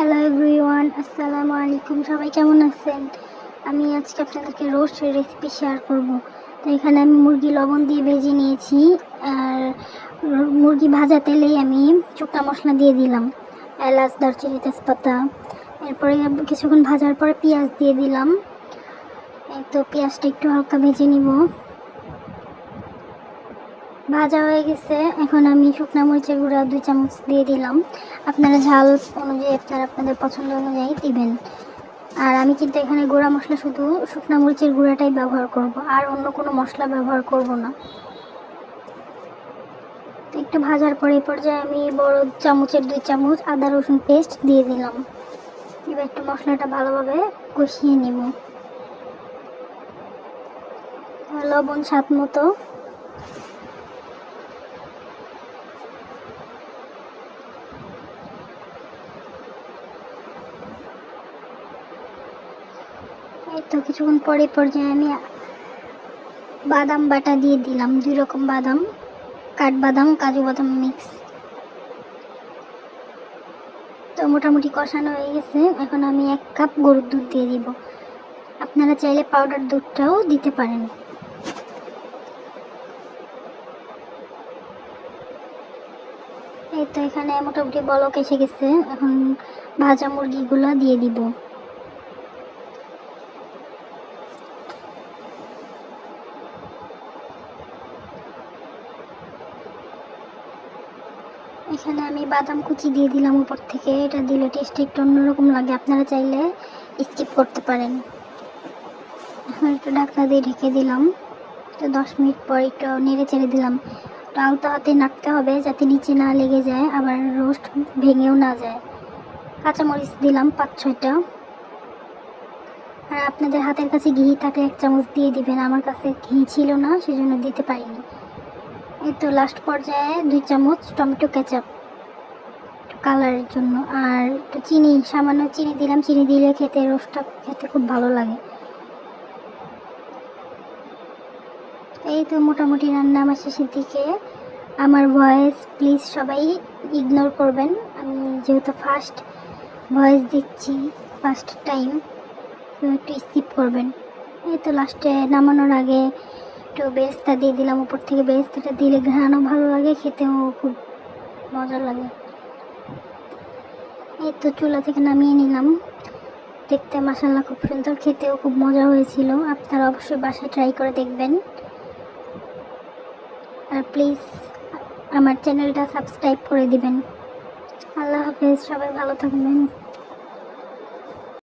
Hello everyone, আসসালামু আলাইকুম। সবাই কেমন আছেন? আমি আজকে আপনাদেরকে রোস্টের রেসিপি শেয়ার করব। তো এখানে আমি মুরগি লবণ দিয়ে ভেজে নিয়েছি। আর মুরগি ভাজা তেলেই আমি শুকনা মশলা দিয়ে দিলাম, এলাচ, দারচিনি, তেজপাতা। এরপরে কিছুক্ষণ ভাজার পরে পেঁয়াজ দিয়ে দিলাম। এই তো পেঁয়াজটা একটু হালকা ভেজে নিব। ভাজা হয়ে গেছে, এখন আমি শুকনা মরিচের গুঁড়া 2 চামচ দিয়ে দিলাম। আপনারা ঝাল অনুযায়ী আপনাদের পছন্দ অনুযায়ী দিবেন। আর আমি কিন্তু এখানে গুঁড়া মশলা শুধু শুকনা মরিচের গুঁড়াটাই ব্যবহার করব, আর অন্য কোনো মশলা ব্যবহার করব না। তো একটু ভাজার পরে এই পর্যায়ে আমি বড় চামচের 2 চামচ আদা রসুন পেস্ট দিয়ে দিলাম। এবার একটু মশলাটা ভালোভাবে কষিয়ে নেব। লবণ স্বাদ মতো। এই তো কিছুক্ষণ পরে পর্যায়ে আমি বাদাম বাটা দিয়ে দিলাম, 2 রকম বাদাম, কাঠবাদাম, কাজু বাদাম মিক্স। তো মোটামুটি কষানো হয়ে গেছে, এখন আমি 1 কাপ গরুর দুধ দিয়ে দিব। আপনারা চাইলে পাউডার দুধটাও দিতে পারেন। এই তো এখানে মোটামুটি বলক এসে গেছে, এখন ভাজা মুরগিগুলো দিয়ে দিব। এখানে আমি বাদাম কুচি দিয়ে দিলাম উপর থেকে, এটা দিলে টেস্ট একটু অন্যরকম লাগে, আপনারা চাইলে স্কিপ করতে পারেন। এখন একটু ঢাকনা দিয়ে ঢেকে দিলাম। তো 10 মিনিট পর একটু নেড়ে চেড়ে দিলাম। তো আলতো হাতে নাড়তে হবে যাতে নিচে না লেগে যায়, আবার রোস্ট ভেঙেও না যায়। কাঁচামরিচ দিলাম 5-6টা। আর আপনাদের হাতের কাছে ঘি থাকলে 1 চামচ দিয়ে দিবেন, আমার কাছে ঘি ছিল না সেজন্য দিতে পারিনি। এই তো লাস্ট পর্যায়ে 2 চামচ টমেটো কেচাপ কালারের জন্য, আর একটু চিনি, সামান্য চিনি দিলাম। চিনি দিলে রোস্টটা খেতে খুব ভালো লাগে। এই তো মোটামুটি রান্না আমার শেষের দিকে। আমার ভয়েস প্লিজ সবাই ইগনোর করবেন, আমি যেহেতু ফার্স্ট ভয়েস দিচ্ছি, ফার্স্ট টাইম, তো একটু স্কিপ করবেন। এই তো লাস্টে নামানোর আগে একটু বেরেস্তা দিয়ে দিলাম উপর থেকে। বেরেস্তাটা দিলে ঘ্রাণও ভালো লাগে, খেতেও খুব মজা লাগে। এই তো চুলা থেকে নামিয়ে নিলাম। দেখতে মাশাআল্লাহ খুব সুন্দর, খেতেও খুব মজা হয়েছিল। আপনারা অবশ্যই বাসায় ট্রাই করে দেখবেন। আর প্লিজ আমার চ্যানেলটা সাবস্ক্রাইব করে দিবেন। আল্লাহ হাফেজ, সবাই ভালো থাকবেন।